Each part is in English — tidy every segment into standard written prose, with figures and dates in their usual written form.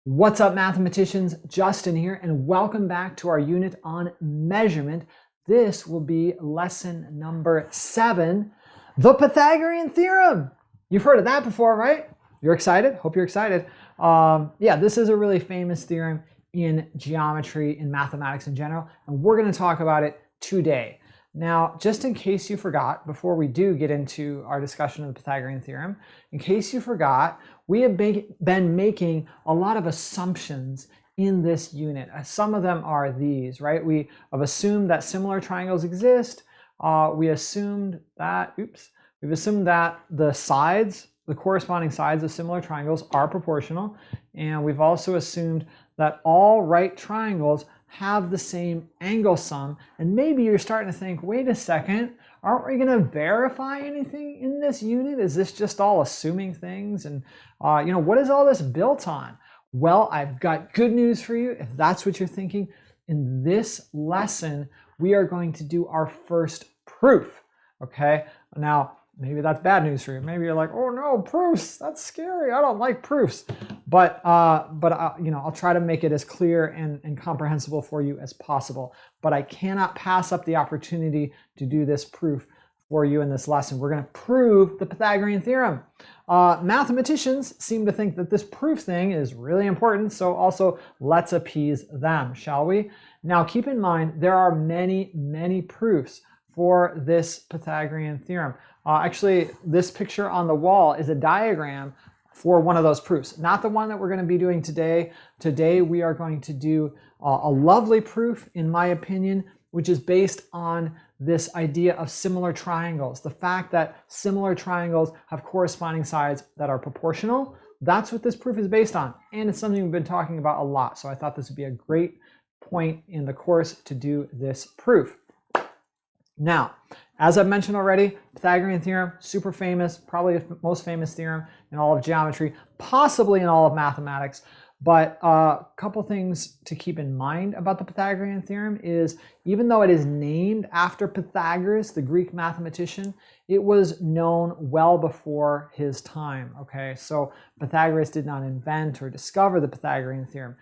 What's up, mathematicians? Justin here, and welcome back to our unit on measurement. This will be lesson number 7, the Pythagorean Theorem. You've heard of that before, right? You're excited? Hope you're excited. Yeah, this is a really famous theorem in geometry, in mathematics in general, and we're going to talk about it today. Now, just in case you forgot, before we do get into our discussion of the Pythagorean Theorem, in case you forgot, we have been making a lot of assumptions in this unit. Some of them are these, right? We have assumed that similar triangles exist. We've assumed that the sides, the corresponding sides of similar triangles are proportional. And we've also assumed that all right triangles have the same angle sum. And maybe you're starting to think, wait a second, aren't we going to verify anything in this unit? Is this just all assuming things? And what is all this built on? Well, I've got good news for you. If that's what you're thinking, in this lesson, we are going to do our first proof. Okay, now maybe that's bad news for you. Maybe you're like, oh no, proofs, that's scary. I don't like proofs. But I'll try to make it as clear and comprehensible for you as possible. But I cannot pass up the opportunity to do this proof for you in this lesson. We're going to prove the Pythagorean Theorem. Mathematicians seem to think that this proof thing is really important, so also let's appease them, shall we? Now keep in mind, there are many, many proofs for this Pythagorean Theorem. Actually, this picture on the wall is a diagram for one of those proofs, not the one that we're going to be doing today. Today we are going to do a lovely proof, in my opinion, which is based on this idea of similar triangles. The fact that similar triangles have corresponding sides that are proportional. That's what this proof is based on. And it's something we've been talking about a lot. So I thought this would be a great point in the course to do this proof. Now, as I've mentioned already, Pythagorean Theorem, super famous, probably the most famous theorem in all of geometry, possibly in all of mathematics. But a couple things to keep in mind about the Pythagorean Theorem is, even though it is named after Pythagoras, the Greek mathematician, it was known well before his time. Okay, so Pythagoras did not invent or discover the Pythagorean Theorem.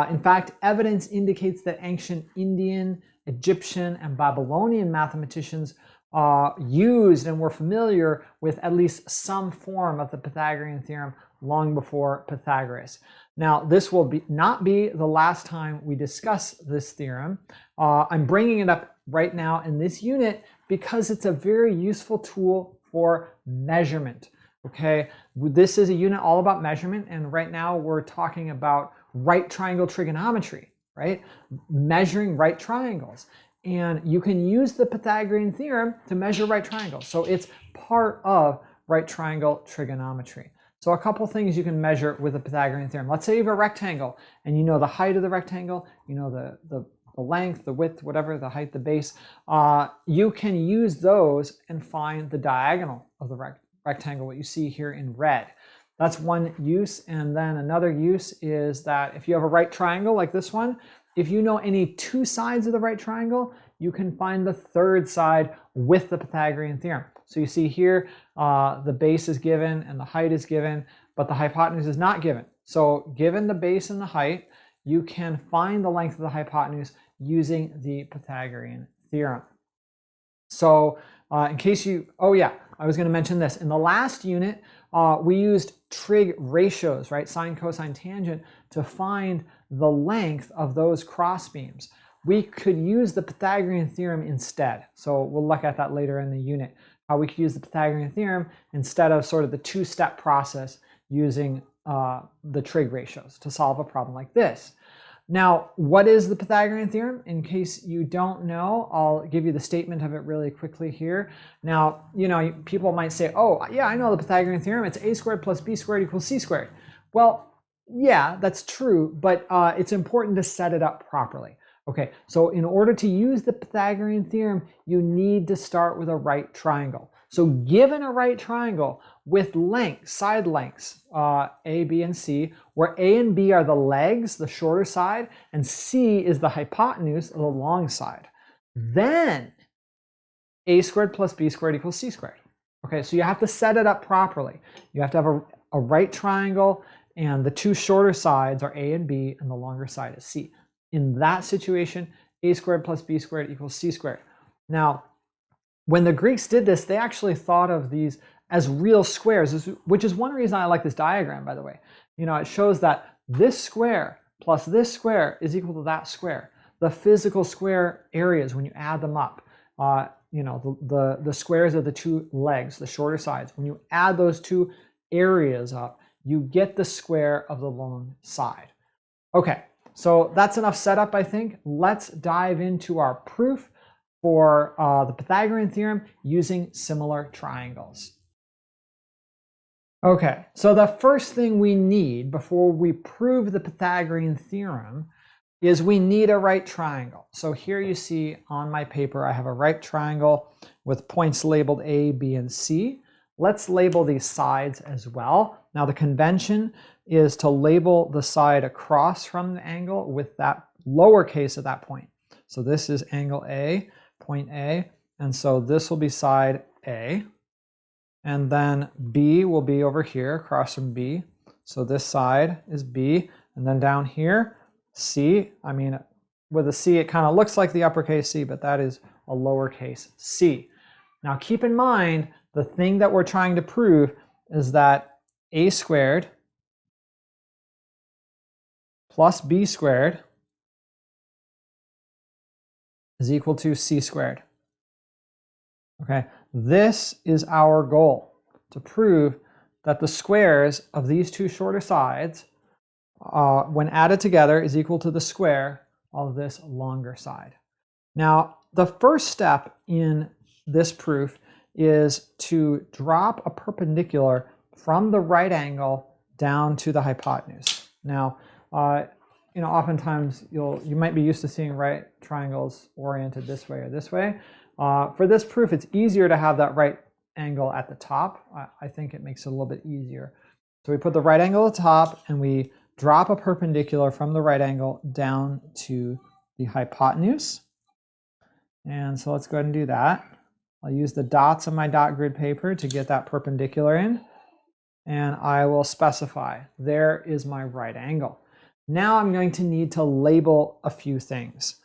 In fact, evidence indicates that ancient Indian, Egyptian, and Babylonian mathematicians used and were familiar with at least some form of the Pythagorean Theorem long before Pythagoras. Now, this will not be the last time we discuss this theorem. I'm bringing it up right now in this unit because it's a very useful tool for measurement. Okay, this is a unit all about measurement, and right now we're talking about right triangle trigonometry, right? Measuring right triangles. And you can use the Pythagorean theorem to measure right triangles. So it's part of right triangle trigonometry. So a couple things you can measure with the Pythagorean theorem. Let's say you have a rectangle and you know the height of the rectangle, you know the length, the width, whatever, the height, the base. You can use those and find the diagonal of the rectangle, what you see here in red. That's one use. And then another use is that if you have a right triangle like this one, if you know any two sides of the right triangle, you can find the third side with the Pythagorean theorem. So you see here, the base is given and the height is given, but the hypotenuse is not given. So given the base and the height, you can find the length of the hypotenuse using the Pythagorean theorem. So in case you, oh yeah, I was going to mention this. In the last unit, we used trig ratios, right? Sine, cosine, tangent, to find the length of those crossbeams. We could use the Pythagorean theorem instead. So we'll look at that later in the unit. How we could use the Pythagorean theorem instead of sort of the two-step process using the trig ratios to solve a problem like this. Now, what is the Pythagorean theorem? In case you don't know, I'll give you the statement of it really quickly here. Now, people might say, oh, yeah, I know the Pythagorean theorem. It's a squared plus b squared equals c squared. Well, yeah, that's true, but it's important to set it up properly. Okay, so in order to use the Pythagorean theorem, you need to start with a right triangle. So given a right triangle with lengths, side lengths, A, B, and C, where A and B are the legs, the shorter side, and C is the hypotenuse, the long side, then a squared plus b squared equals c squared. Okay, so you have to set it up properly. You have to have a right triangle, and the two shorter sides are a and b, and the longer side is c. In that situation, a squared plus b squared equals c squared. Now, when the Greeks did this, they actually thought of these as real squares, which is one reason I like this diagram, by the way. You know, it shows that this square plus this square is equal to that square. The physical square areas, when you add them up, you know, the squares of the two legs, the shorter sides, when you add those two areas up, you get the square of the long side. Okay, so that's enough setup, I think. Let's dive into our proof for the Pythagorean theorem using similar triangles. Okay, so the first thing we need before we prove the Pythagorean theorem is we need a right triangle. So here you see on my paper, I have a right triangle with points labeled A, B, and C. Let's label these sides as well. Now the convention is to label the side across from the angle with that lowercase at that point. So this is angle A, point A, and so this will be side A. And then B will be over here across from B. So this side is B, and then down here, C. I mean, with a C, it kind of looks like the uppercase C, but that is a lowercase c. Now keep in mind, the thing that we're trying to prove is that a squared plus b squared is equal to c squared. Okay, this is our goal, to prove that the squares of these two shorter sides, when added together, is equal to the square of this longer side. Now, the first step in this proof is to drop a perpendicular from the right angle down to the hypotenuse. Now, you know, oftentimes you might be used to seeing right triangles oriented this way or this way. For this proof, it's easier to have that right angle at the top. I think it makes it a little bit easier. So we put the right angle at the top and we drop a perpendicular from the right angle down to the hypotenuse. And so let's go ahead and do that. I'll use the dots on my dot grid paper to get that perpendicular in. And I will specify, there is my right angle. Now I'm going to need to label a few things.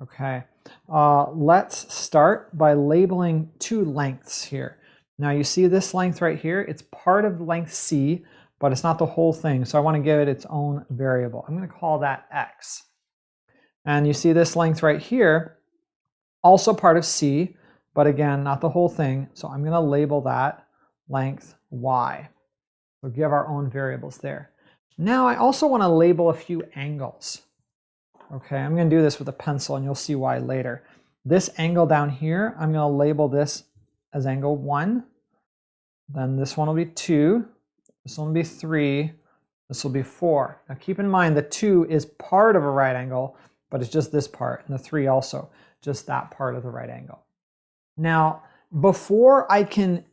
Okay, let's start by labeling two lengths here. Now you see this length right here, it's part of length C, but it's not the whole thing. So I want to give it its own variable. I'm going to call that X. And you see this length right here, also part of C, but again, not the whole thing. So I'm going to label that length Y. We'll give our own variables there. Now I also want to label a few angles. Okay, I'm going to do this with a pencil and you'll see why later. This angle down here, I'm going to label this as angle 1. Then this one will be 2. This one will be 3. This will be 4. Now keep in mind the 2 is part of a right angle, but it's just this part, and the 3 also, just that part of the right angle. Now, before I can,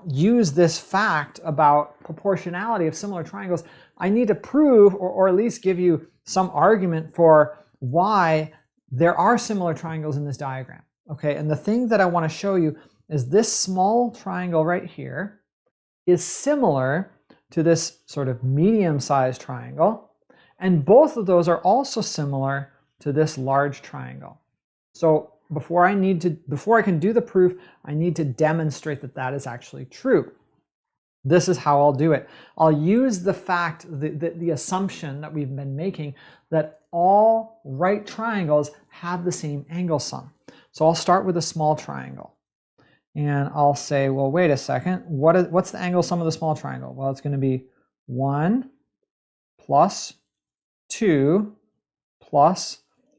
use this fact about proportionality of similar triangles, I need to prove or at least give you some argument for why there are similar triangles in this diagram. Okay, and the thing that I want to show you is this small triangle right here is similar to this sort of medium-sized triangle, and both of those are also similar to this large triangle. So before I can do the proof, I need to demonstrate that that is actually true. This is how I'll do it. I'll use the fact, the assumption that we've been making that all right triangles have the same angle sum. So I'll start with a small triangle. And I'll say, well, wait a second. What's the angle sum of the small triangle? Well, it's going to be 1 plus 2 plus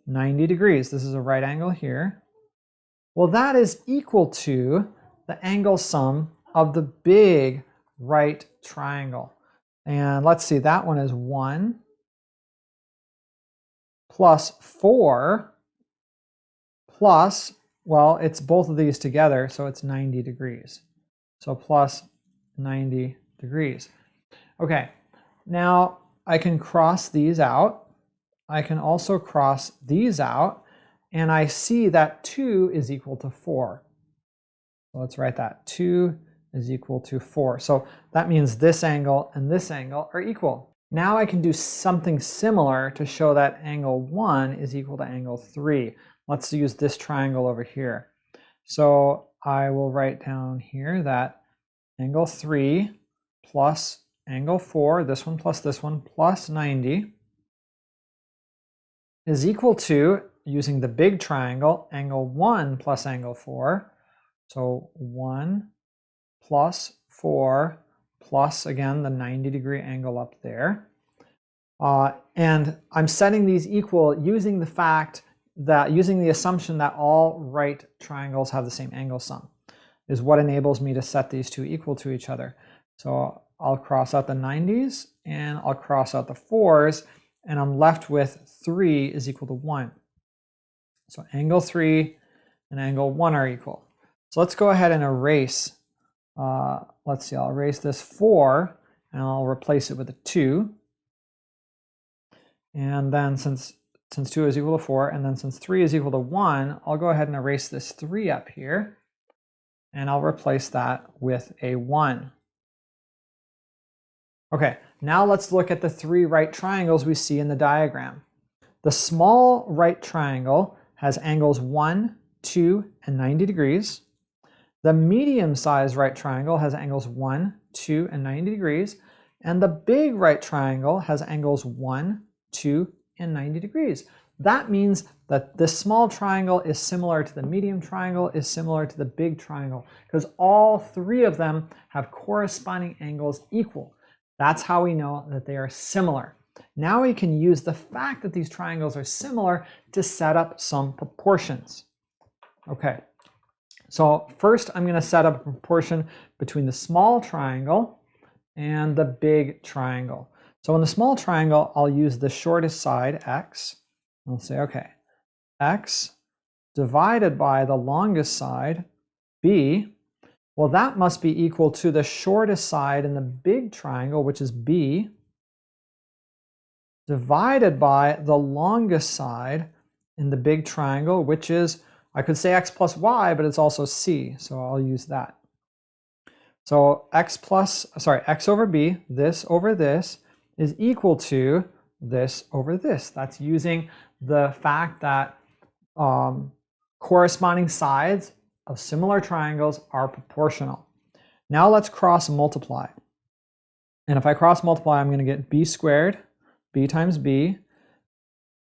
90 degrees. This is a right angle here. Well, that is equal to the angle sum of the big right triangle. And let's see, that one is 1 plus 4 plus, well, it's both of these together, so it's 90 degrees. So plus 90 degrees. Okay, now I can cross these out. I can also cross these out, and I see that 2 is equal to 4. So let's write that. 2 is equal to 4. So that means this angle and this angle are equal. Now I can do something similar to show that angle 1 is equal to angle 3. Let's use this triangle over here. So I will write down here that angle 3 plus angle 4, this one plus 90, is equal to, using the big triangle, angle 1 plus angle 4. So 1 plus 4 plus, again, the 90-degree angle up there. And I'm setting these equal using the assumption that all right triangles have the same angle sum is what enables me to set these two equal to each other. So I'll cross out the 90s and I'll cross out the 4s, and I'm left with 3 is equal to 1. So angle 3 and angle 1 are equal. So let's go ahead and erase. Let's see, I'll erase this 4 and I'll replace it with a 2. And then since 2 is equal to 4, and then since 3 is equal to 1, I'll go ahead and erase this 3 up here, and I'll replace that with a 1. Okay, now let's look at the 3 right triangles we see in the diagram. The small right triangle has angles 1, 2, and 90 degrees. The medium-sized right triangle has angles 1, 2, and 90 degrees. And the big right triangle has angles 1, 2, and 90 degrees. That means that this small triangle is similar to the medium triangle, is similar to the big triangle, because all 3 of them have corresponding angles equal. That's how we know that they are similar. Now we can use the fact that these triangles are similar to set up some proportions. Okay, so first I'm going to set up a proportion between the small triangle and the big triangle. So in the small triangle, I'll use the shortest side, x. I'll say, okay, x divided by the longest side, b. Well, that must be equal to the shortest side in the big triangle, which is b, divided by the longest side in the big triangle, which is, I could say x plus y, but it's also c, so I'll use that. So x over b, this over this, is equal to this over this. That's using the fact that corresponding sides of similar triangles are proportional. Now let's cross multiply. And if I cross multiply, I'm going to get b squared, b times b,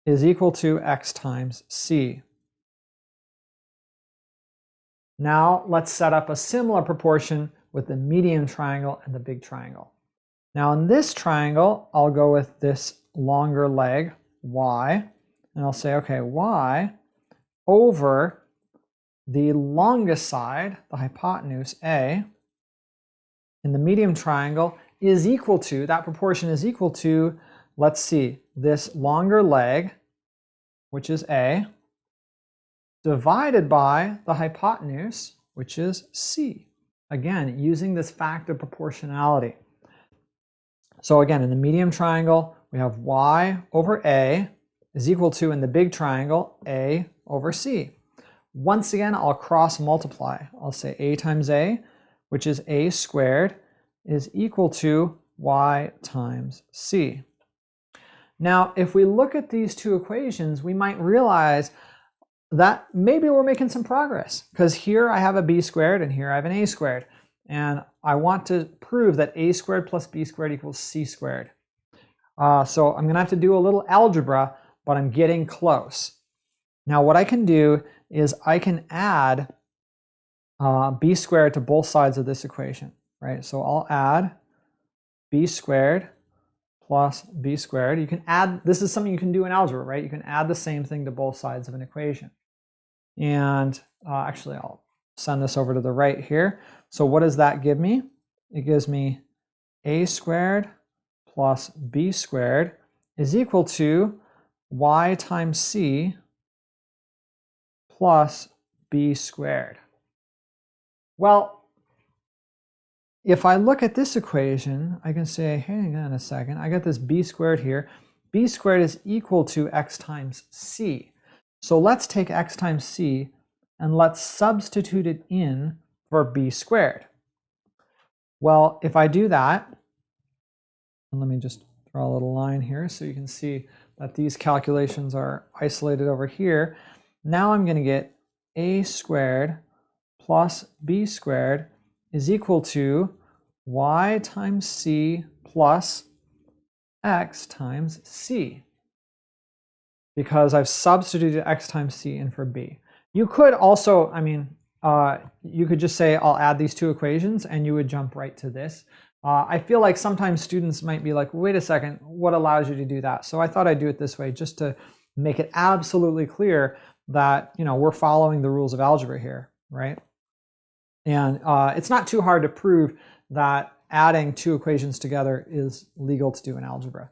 is equal to x times c. Now let's set up a similar proportion with the medium triangle and the big triangle. Now in this triangle, I'll go with this longer leg, y, and I'll say, okay, y over the longest side, the hypotenuse, a, in the medium triangle is equal to, that proportion is equal to, let's see, this longer leg, which is a, divided by the hypotenuse, which is c. Again, using this fact of proportionality. So again, in the medium triangle, we have y over a is equal to, in the big triangle, a over c. Once again, I'll cross multiply. I'll say a times a, which is a squared, is equal to y times c. Now, if we look at these two equations, we might realize that maybe we're making some progress, because here I have a b squared and here I have an a squared. And I want to prove that a squared plus b squared equals c squared. So I'm going to have to do a little algebra, but I'm getting close. Now what I can do is I can add b squared to both sides of this equation, right? So I'll add b squared plus b squared. You can add, this is something you can do in algebra, right? You can add the same thing to both sides of an equation. And actually, I'll send this over to the right here. So what does that give me? It gives me a squared plus b squared is equal to y times c plus b squared. Well, if I look at this equation, I can say, hang on a second, I got this b squared here. B squared is equal to x times c. So let's take x times c and let's substitute it in for b squared. Well, if I do that, and let me just draw a little line here so you can see that these calculations are isolated over here. Now I'm going to get a squared plus b squared is equal to y times c plus x times c, because I've substituted x times c in for b. You could also, you could just say I'll add these two equations and you would jump right to this. I feel like sometimes students might be like, wait a second, what allows you to do that? So I thought I'd do it this way just to make it absolutely clear that, we're following the rules of algebra here, right? And it's not too hard to prove that adding two equations together is legal to do in algebra.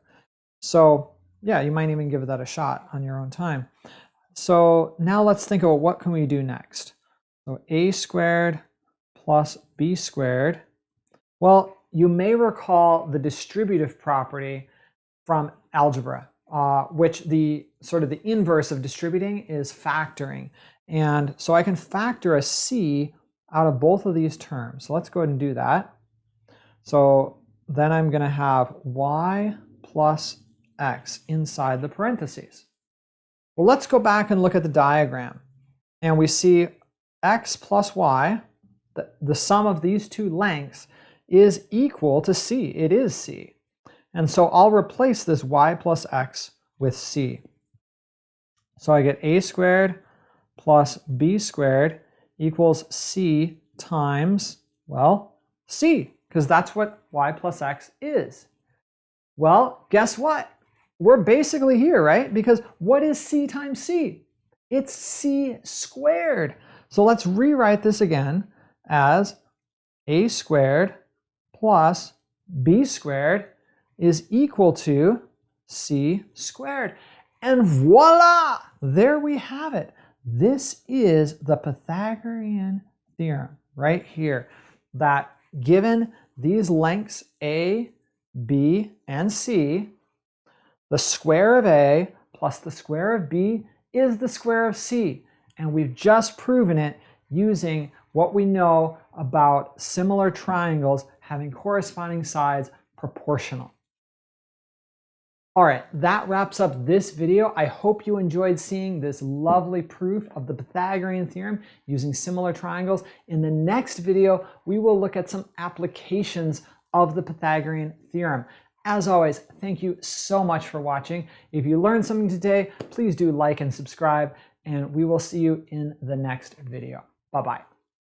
So yeah, you might even give that a shot on your own time. So now let's think about what can we do next. So a squared plus b squared. Well, you may recall the distributive property from algebra, which the inverse of distributing is factoring. And so I can factor a c out of both of these terms. So let's go ahead and do that. So then I'm going to have y plus x inside the parentheses. Well, let's go back and look at the diagram. And we see x plus y, the sum of these two lengths, is equal to c. It is c. And so I'll replace this y plus x with c. So I get a squared plus b squared equals c times, well, c, because that's what y plus x is. Well, guess what? We're basically here, right? Because what is c times c? It's c squared. So let's rewrite this again as a squared plus b squared is equal to c squared. And voila! There we have it. This is the Pythagorean theorem right here, that given these lengths a, b, and c, the square of a plus the square of b is the square of c. And we've just proven it using what we know about similar triangles having corresponding sides proportional. All right, that wraps up this video. I hope you enjoyed seeing this lovely proof of the Pythagorean theorem using similar triangles. In the next video, we will look at some applications of the Pythagorean theorem. As always, thank you so much for watching. If you learned something today, please do like and subscribe, and we will see you in the next video. Bye-bye.